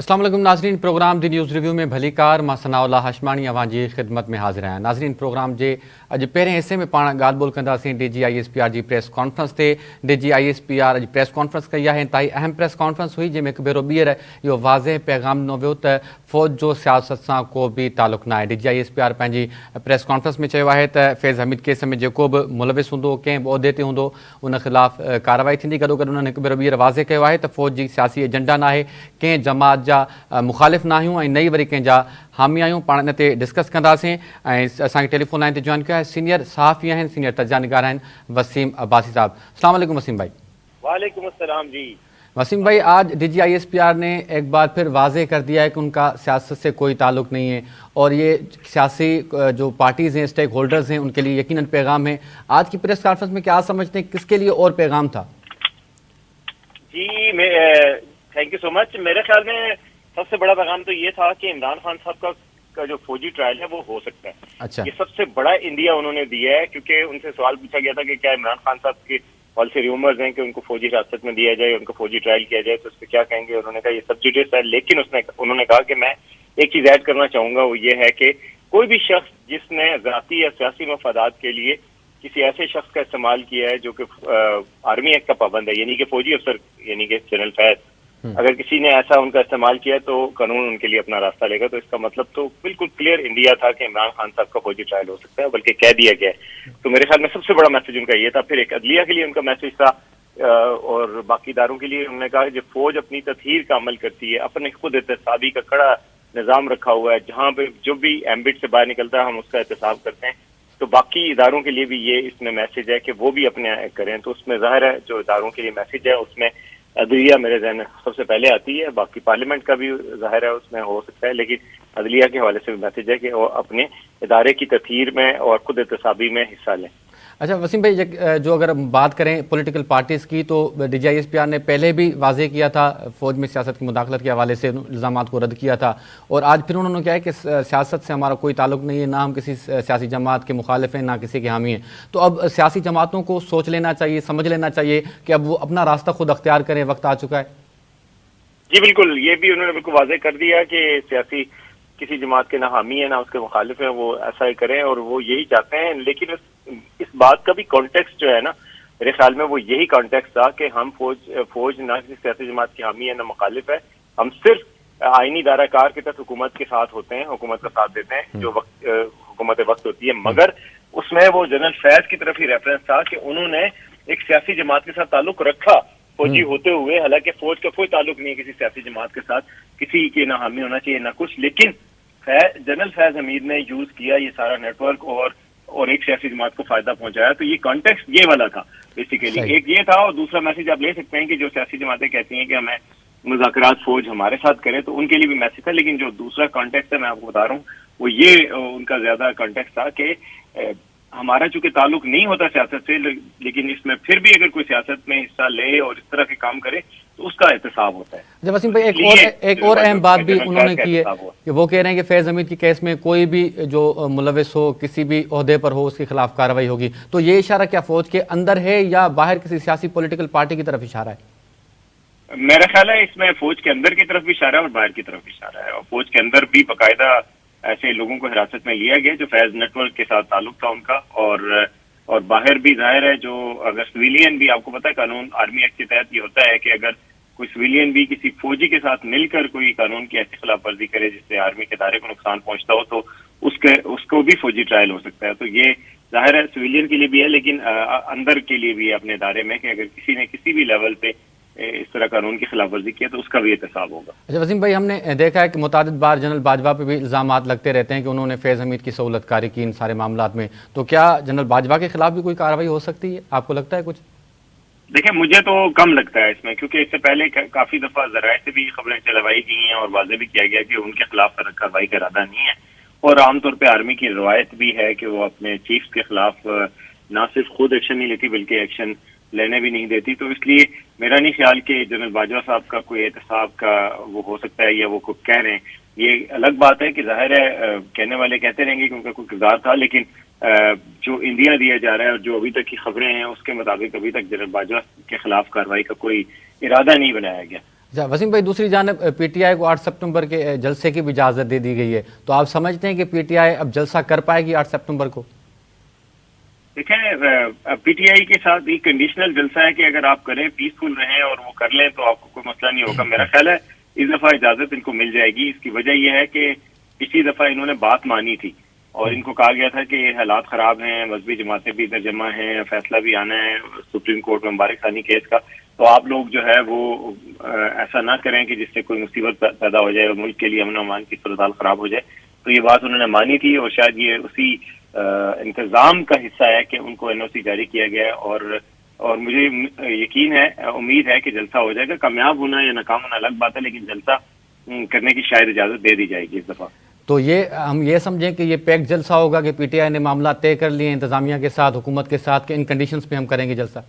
अस्सलाम वालेकुम नाज़रीन, प्रोग्राम दी न्यूज़ रिव्यू में भली कार मां सनाउल्लाह हशमानी अवां जी ख़िदमत में हाज़िर आहियां। नाज़रीन, प्रोग्राम जे अॼु पहिरें हिसे में पाण ॻाल्हि ॿोल कंदासीं DGISPR जी प्रेस कॉन्फ्रेंस ते। DGISPR अॼु प्रेस कॉन्फ्रेंस कई आहे। इंतहाई अहम प्रेस कॉन्फ्रेंस हुई, जंहिंमें हिकु भेरो ॿीहर इहो वाज़े पैगाम ॾिनो वियो त फ़ौज जो सियासत सां को बि तालुक़ु न आहे। DGISPR पंहिंजी प्रेस कॉन्फ्रेंस में चयो आहे त फैज़ हमीद केस में जेको बि मुलविस हूंदो, कंहिं बि उहिदे ते हूंदो, उन ख़िलाफ़ कार्रवाई थींदी। गॾोगॾु उन्हनि हिकु भेरो ॿीहर वाज़े कयो आहे त फ़ौज जी सियासी एजेंडा न आहे, कंहिं जमात जा मुखालिफ़ न आहियूं ऐं नई वरी कंहिंजा हामी आहियूं। पाण इन ते डिस्कस कंदासीं ऐं असांखे टेलीफोन लाइन ते जॉइन कयो आहे सीनियर सहाफ़ी आहिनि, सीनियर तजिया निगार आहिनि, वसीम अब्बासी साहब। अस्सलाम वालेकुम वसीम भाई। वालेकुम अस्सलाम जी। वसीम भाई, आज DGISPR ने एक बार फिर वाजे कर दिया है कि उनका सियासत से कोई ताल्लुक़ नहीं है और ये सियासी जो पार्टीज़ हैं, स्टेक होल्डर्स हैं, उनके लिए यकीनन पैगाम है। आज की प्रेस कॉन्फ्रेंस में क्या समझते हैं, किसके लिए और पैगाम था? जी थैंक यू सो मच। मेरे ख्याल में सबसे बड़ा पैगाम तो ये था कि इमरान खान साहब का जो फौजी ट्रायल है वो हो सकता है। अच्छा, ये सबसे बड़ा इंडिया उन्होंने दिया है, क्योंकि उनसे सवाल पूछा गया था कि क्या इमरान खान साहब के बहुत से रूमर्स हैं कि उनको फौजी हिरासत में दिया जाए, उनको फौजी ट्रायल किया जाए, तो उस पर क्या कहेंगे। उन्होंने कहा ये सब जुडिस है, लेकिन उन्होंने कहा कि मैं एक चीज ऐड करना चाहूंगा, वो ये है कि कोई भी शख्स जिसने ज़ाती या सियासी मफादात के लिए किसी ऐसे शख्स का इस्तेमाल किया है जो कि आर्मी एक्ट का पाबंद है, यानी कि फौजी अफसर, यानी कि जनरल फैज, अगर किसी ने ऐसा उनका इस्तेमाल किया तो कानून उनके लिए अपना रास्ता लेगा। तो इसका मतलब तो बिल्कुल क्लियर इंडिया था कि इमरान खान साहब का फौजी ट्रायल हो सकता है, बल्कि कह दिया गया है। तो मेरे ख्याल में सबसे बड़ा मैसेज उनका ये था। फिर एक अदलिया के लिए उनका मैसेज था और बाकी इदारों के लिए उन्होंने कहा कि फौज अपनी तत्हीर का अमल करती है, अपने खुद एहतसाबी का कड़ा निज़ाम रखा हुआ है, जहाँ पे जो भी एम्बिट से बाहर निकलता है हम उसका एहतसाब करते हैं। तो बाकी इदारों के लिए भी ये इसमें मैसेज है कि वो भी अपने करें। तो उसमें ज़ाहिर है जो इदारों के लिए मैसेज है उसमें अदलिया मेरे ज़हन सबसे पहले आती है, बाकी पार्लियामेंट का भी ज़ाहिर है उसमें हो सकता है, लेकिन अदलिया के हवाले से भी मैसेज है कि वो अपने इदारे की तथहीर में और खुद एहतसाबी में हिस्सा लें। अच्छा वसीम भाई, जो अगर बात करें पॉलिटिकल पार्टीज़ की, तो DGISPR ने पहले भी वाजे किया था फ़ौज में सियासत की मुदाखलत के हवाले से इल्ज़ामात को रद्द किया था, और आज फिर उन्होंने क्या है कि सियासत से हमारा कोई ताल्लुक़ नहीं है, ना हम किसी सियासी जमात के मुखालिफ हैं, ना किसी के हामी हैं। तो अब सियासी जमातों को सोच लेना चाहिए, समझ लेना चाहिए कि अब वो अपना रास्ता खुद अख्तियार करें, वक्त आ चुका है। जी बिल्कुल, ये भी उन्होंने बिल्कुल वाजे कर दिया कि सियासी किसी जमात के ना हामी है ना उसके मुखालिफ हैं, वो ऐसा ही करें और वो यही चाहते हैं। लेकिन इस बात का भी कॉन्टेक्स्ट जो है ना, मेरे ख्याल में वो यही कॉन्टेक्स्ट था कि हम फौज ना किसी सियासी जमात की हामी है ना मुखालिफ है, हम सिर्फ आईनी दायराकार के तहत हुकूमत के साथ होते हैं, हुकूमत का साथ देते हैं जो हुकूमत वक्त होती है। मगर उसमें वो जनरल फैज की तरफ ही रेफरेंस था कि उन्होंने एक सियासी जमात के साथ ताल्लुक रखा फौजी होते हुए, हालांकि फौज का कोई ताल्लुक नहीं है किसी सियासी जमात के साथ, किसी के ना हामी होना चाहिए ना कुछ। लेकिन जनरल फैज हमीद ने यूज किया ये सारा नेटवर्क और एक सियासी जमात को फायदा पहुंचाया। तो ये कॉन्टेक्स्ट ये वाला था बेसिकली, एक ये था। और दूसरा मैसेज आप ले सकते हैं कि जो सियासी जमातें कहती हैं कि हमें मुज़ाकरात फौज हमारे साथ करे, तो उनके लिए भी मैसेज था। लेकिन जो दूसरा कॉन्टेक्स्ट है मैं आपको बता रहा हूँ, वो ये उनका ज्यादा कॉन्टेक्स्ट था कि हमारा चूंकि ताल्लुक नहीं होता सियासत से, लेकिन इसमें फिर भी अगर कोई सियासत में हिस्सा ले और इस तरह के काम करे तो उसका एहतसाब होता है। जब वसीम भाई एक और अहम बात भी उन्होंने की है कि वो कह रहे हैं कि फैज़ हमीद की केस में कोई भी जो मुलविस हो, किसी भी ओहदे पर हो, उसके खिलाफ कार्रवाई होगी। तो ये इशारा क्या फौज के अंदर है या बाहर किसी सियासी पॉलिटिकल पार्टी की तरफ इशारा है? मेरा ख्याल है इसमें फौज के अंदर की तरफ इशारा है और बाहर की तरफ इशारा है। और फौज के अंदर भी बाकायदा ऐसे लोगों को हिरासत में लिया गया जो फैज नेटवर्क के साथ ताल्लुक था उनका, और बाहर भी जाहिर है जो अगर सिविलियन भी, आपको पता है कानून आर्मी एक्ट के तहत ये होता है कि अगर कोई सिविलियन भी किसी फौजी के साथ मिलकर कोई कानून की ऐसी खिलाफ वर्जी करे जिससे आर्मी के इदारे को नुकसान पहुंचता हो, तो उसको भी फौजी ट्रायल हो सकता है। तो ये जाहिर है सिविलियन के लिए भी है, लेकिन अंदर के लिए भी है अपने इदारे में कि अगर किसी ने किसी भी लेवल पे इस तरह कानून की खिलाफ वर्जी किया तो उसका भी एहतसाब होगा। अच्छा वसीम भाई, हमने देखा है कि मुतादिद बार जनरल बाजवा पे भी इल्ज़ामात लगते रहते हैं कि उन्होंने फैज़ हमीद की सहूलत कारी की इन सारे मामलात में। तो क्या जनरल बाजवा के खिलाफ भी कोई कार्रवाई हो सकती है, आपको लगता है कुछ? देखिए मुझे तो कम लगता है इसमें, क्योंकि इससे पहले काफी दफा जराए से भी खबरें चलवाई गई हैं और वाजे भी किया गया कि उनके खिलाफ कार्रवाई का इरादा नहीं है। और आमतौर पर आर्मी की रवायत भी है कि वो अपने चीफ के खिलाफ ना सिर्फ खुद एक्शन नहीं लेती बल्कि एक्शन लेने भी नहीं देती। तो इसलिए मेरा नहीं ख्याल कि जनरल बाजवा साहब का कोई एहतसाब का वो हो सकता है या वो कुछ कह रहे हैं। ये अलग बात है कि जाहिर है कहने वाले कहते रहेंगे कि उनका कोई किरदार था, लेकिन जो इंडिया दिया जा रहा है और जो अभी तक की खबरें हैं उसके मुताबिक अभी तक जनरल बाजवा के खिलाफ कार्रवाई का कोई इरादा नहीं बनाया गया। اچھا وسیم بھائی، دوسری جانب پی ٹی آئی کو 8 سپتمبر کے جلسے کی بھی اجازت دے دی گئی ہے، تو آپ سمجھتے ہیں کہ پی ٹی آئی اب جلسہ کر پائے گی 8 سپتمبر کو؟ دیکھیں پی ٹی آئی کے ساتھ ایک کنڈیشنل جلسہ ہے کہ اگر آپ کریں پیسفل رہیں اور وہ کر لیں تو آپ کو کوئی مسئلہ نہیں ہوگا. میرا خیال ہے اس دفعہ اجازت ان کو مل جائے گی. اس کی وجہ یہ ہے کہ پچھلی دفعہ انہوں نے بات مانی تھی اور ان کو کہا گیا تھا کہ حالات خراب ہیں، مذہبی جماعتیں بھی ادھر جمع ہیں، فیصلہ بھی آنا ہے سپریم کورٹ میں مبارک ثانی کیس کا، تو آپ لوگ جو ہے وہ ایسا نہ کریں کہ جس سے کوئی مصیبت پیدا ہو جائے اور ملک کے لیے امن و امان کی صورتحال خراب ہو جائے. تو یہ بات انہوں نے مانی تھی اور شاید یہ اسی انتظام کا حصہ ہے کہ ان کو این او سی جاری کیا گیا ہے. اور مجھے یقین ہے، امید ہے کہ جلسہ ہو جائے گا. کامیاب ہونا یا ناکام ہونا الگ بات ہے، لیکن جلسہ کرنے کی شاید اجازت دے دی جائے گی اس دفعہ. تو ہم یہ سمجھیں کہ یہ پیک جلسہ ہوگا کہ پی ٹی آئی نے معاملات طے کر لیے انتظامیہ کے ساتھ، حکومت کے ساتھ، کہ ان کنڈیشنز پہ ہم کریں گے جلسہ؟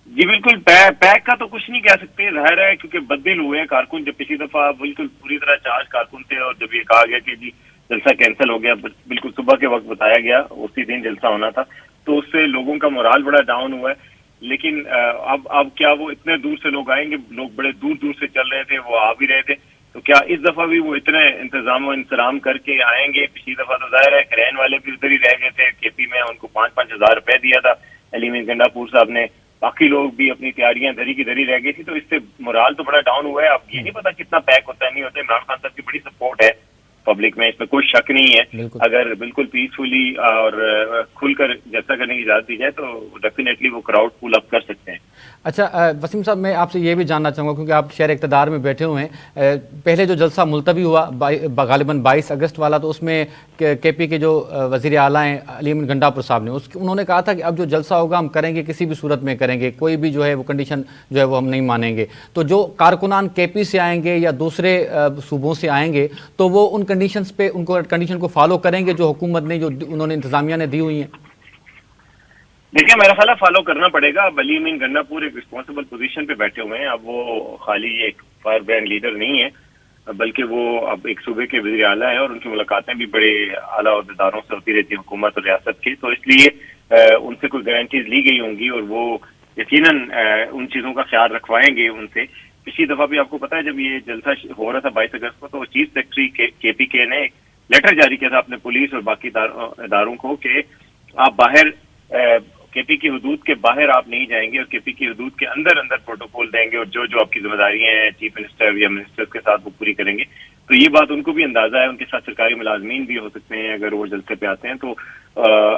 جی بالکل، پیک کا تو کچھ نہیں کہہ سکتے، ظاہر ہے کیونکہ بدل ہوئے کارکن. جب پچھلی دفعہ بالکل پوری طرح چارج کارکن تھے اور جب یہ کہا گیا کہ جی جلسہ کینسل ہو گیا، بالکل صبح کے وقت بتایا گیا اسی دن جلسہ ہونا تھا، تو اس سے لوگوں کا مورال بڑا ڈاؤن ہوا ہے. لیکن اب کیا وہ اتنے دور سے لوگ آئیں گے؟ لوگ بڑے دور دور سے چل رہے تھے، وہ آ بھی رہے تھے، تو کیا اس دفعہ بھی وہ اتنے انتظام و انتظام کر کے آئیں گے؟ پچھلی دفعہ تو ظاہر ہے کرین والے بھی ادھر ہی رہ گئے تھے کے پی میں، ان کو 5-5 ہزار روپے دیا تھا علی گنڈا پور صاحب نے، باقی لوگ بھی اپنی تیاریاں دھری کی دھری رہ گئی تھی، تو اس سے مورال تو بڑا ڈاؤن ہوا ہے. اب یہ نہیں پتا کتنا پیک ہوتا ہے نہیں ہوتا ہے. عمران خان صاحب کی بڑی سپورٹ ہے پبلک میں، اس میں کوئی شک نہیں ہے. اگر بالکل پیسفلی اور کھل کر جلسہ کرنے کی اجازت دی جائے تو ڈیفینیٹلی وہ کراؤڈ پول اپ کر سکتے ہیں. اچھا وسیم صاحب، میں آپ سے یہ بھی جاننا چاہوں گا کیونکہ آپ شہر اقتدار میں بیٹھے ہوئے ہیں، پہلے جو جلسہ ملتوی ہوا غالباً 22 اگست والا، تو اس میں کے پی کے جو وزیر اعلیٰ ہیں علی گنڈا پور صاحب نے انہوں نے کہا تھا کہ اب جو جلسہ ہوگا ہم کریں گے کسی بھی صورت میں کریں گے، کوئی بھی جو ہے وہ کنڈیشن جو ہے وہ ہم نہیں مانیں گے. تو جو کارکنان کے پی سے آئیں گے یا دوسرے صوبوں سے آئیں گے تو وہ ان کنڈیشنز پہ ان کو کنڈیشن کو فالو کریں گے جو حکومت نے، جو انہوں نے انتظامیہ نے دی ہوئی ہیں؟ دیکھیں میرا خیال ہے فالو کرنا پڑے گا. اب علی امین گنڈا پور ایک رسپانسبل پوزیشن پہ بیٹھے ہوئے ہیں. اب وہ خالی ایک فائر برانڈ لیڈر نہیں ہے، بلکہ وہ اب ایک صوبے کے وزیر اعلیٰ ہیں اور ان کی ملاقاتیں بھی بڑے اعلیٰ عہدیداروں سے ہوتی رہتی ہیں حکومت اور ریاست کی، تو اس لیے ان سے کوئی گارنٹیز لی گئی ہوں گی اور وہ یقیناً ان چیزوں کا خیال رکھوائیں گے ان سے. پچھلی دفعہ بھی آپ کو پتا ہے جب یہ جلسہ ہو رہا تھا 22 اگست کو، تو چیف سیکرٹری کے پی کے نے ایک لیٹر جاری کیا تھا اپنے پولیس اور باقی اداروں کو کہ آپ باہر کے پی کی حدود کے باہر آپ نہیں جائیں گے اور کے پی کی حدود کے اندر پروٹوکول دیں گے اور جو آپ کی ذمہ داریاں ہیں چیف منسٹر یا منسٹر کے ساتھ وہ پوری کریں گے. تو یہ بات ان کو بھی اندازہ ہے، ان کے ساتھ سرکاری ملازمین بھی ہو سکتے ہیں اگر وہ جلسے پہ آتے ہیں. تو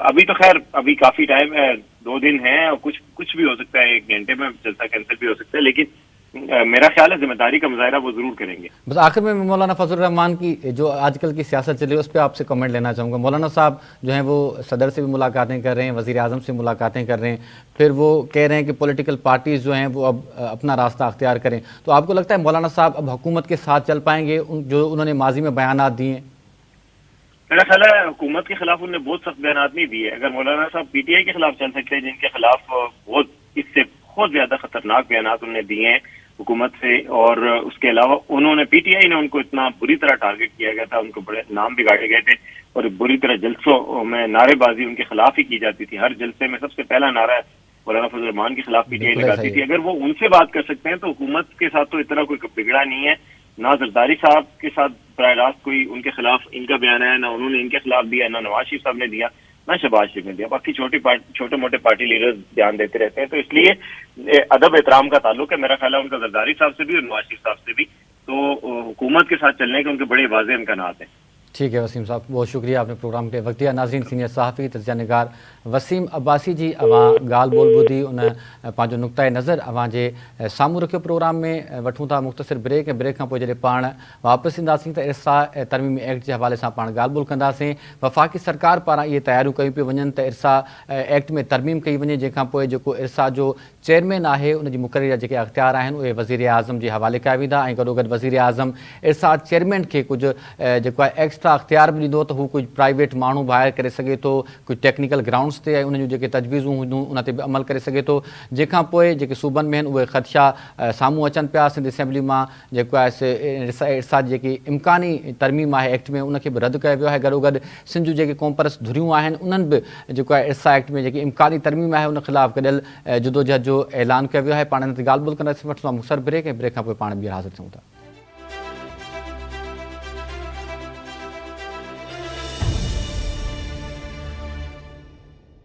ابھی تو خیر ابھی کافی ٹائم ہے، 2 دن ہیں اور کچھ بھی ہو سکتا ہے، 1 گھنٹے میں جلسہ کینسل بھی ہو سکتا ہے، لیکن میرا خیال ہے ذمہ داری کا مظاہرہ وہ ضرور کریں گے. بس آخر میں مولانا فضل الرحمان کی جو آج کل کی سیاست چل رہی ہے اس پہ آپ سے کمنٹ لینا چاہوں گا. مولانا صاحب جو ہیں وہ صدر سے بھی ملاقاتیں کر رہے ہیں، وزیر اعظم سے ملاقاتیں کر رہے ہیں، پھر وہ کہہ رہے ہیں کہ پولیٹیکل پارٹیز جو ہیں وہ اب اپنا راستہ اختیار کریں. تو آپ کو لگتا ہے مولانا صاحب اب حکومت کے ساتھ چل پائیں گے جو انہوں نے ماضی میں بیانات دیے ہیں؟ میرا خیال ہے حکومت کے خلاف انہوں نے بہت سخت بیانات نہیں دیے. اگر مولانا صاحب پی ٹی آئی کے خلاف چل سکتے ہیں، جن کے خلاف اس سے بہت زیادہ خطرناک بیانات انہوں نے دیے ہیں حکومت سے، اور اس کے علاوہ انہوں نے پی ٹی آئی نے ان کو اتنا بری طرح ٹارگٹ کیا گیا تھا، ان کو بڑے نام بگاڑے گئے تھے اور بری طرح جلسوں میں نعرے بازی ان کے خلاف ہی کی جاتی تھی. ہر جلسے میں سب سے پہلا نعرہ مولانا فضل الرحمان کے خلاف پی ٹی آئی لگاتی تھی. اگر وہ ان سے بات کر سکتے ہیں تو حکومت کے ساتھ تو اتنا کوئی بگڑا نہیں ہے. نہ زرداری صاحب کے ساتھ براہ راست کوئی ان کے خلاف ان کا بیان ہے، نہ انہوں نے ان کے خلاف دیا، نہ نواز شریف صاحب نے دیا، نہ شہباز شریف نے دیا. باقی چھوٹے موٹے پارٹی لیڈر بیان دیتے رہتے ہیں. تو اس لیے ادب احترام کا تعلق ہے میرا خیال ہے ان کا زرداری صاحب سے بھی اور نواز شریف صاحب سے بھی. تو حکومت کے ساتھ چلنے کے ان کے بڑے واضح امکانات ہیں. ٹھیک ہے وسیم صاحب، بہت شکریہ آپ نے پروگرام کے وقت دیا. ناظرین، سینئر صحافی تجزیہ نگار وسیم عباسی جی اواں گال بول بدھی انہیں پانچو نقطۂ نظر اواں جے ساموں رکھو. پروگرام میں وٹھوں تھا مختصر بریک، بریک کھاں پوءِ جڏहिं پاण واپس ईंदासीं त इरसा तरमीमी एक्ट जे हवाले सां पाण ॻाल्हि ॿोल कंदासीं. वफ़ाक़ी सरकार पारां इहे तयारियूं कयूं पियूं वञनि त इरसा एक्ट में तरमीम कई वञे, जंहिंखां पोइ जेको इरसा जो चेयरमैन आहे उनजी मुक़ररी जा जेके अख़्तियार आहिनि उहे वज़ीर आज़म जे हवाले कया वेंदा ऐं गॾोगॾु वज़ीर आज़म इरसा चेयरमैन खे कुझु जेको आहे एक्स एक्स्ट्रा अख़्तियार बि ॾींदो त हू कुझु प्राइवेट माण्हू ॿाहिरि करे सघे थो, कुझु टेक्निकल ग्राउंड्स ते ऐं उन जूं जेके तजवीज़ूं हूंदियूं उन ते बि अमल करे सघे थो, जंहिंखां पोइ जेके सूबनि में आहिनि उहे ख़दशा साम्हूं अचनि पिया। सिंध असेंबली मां जेको आहे इरसा जी जेकी इम्कानी तरमीम आहे एक्ट में उनखे बि रद्द कयो वियो आहे। गॾोगॾु सिंध जूं जेके कॉम्परस धुरियूं आहिनि उन्हनि बि जेको आहे इरसा एक्ट में जेकी इम्कानी तरमीम आहे उन ख़िलाफ़ु गॾियल जुदोजहद जो ऐलान कयो वियो आहे। पाण हिन ते ॻाल्हि ॿोल्हि कंदासीं, वठंदो मुख़्तसर ब्रेक, ऐं ब्रेक खां पोइ पाण ॿीहर हाज़िर थियूं था।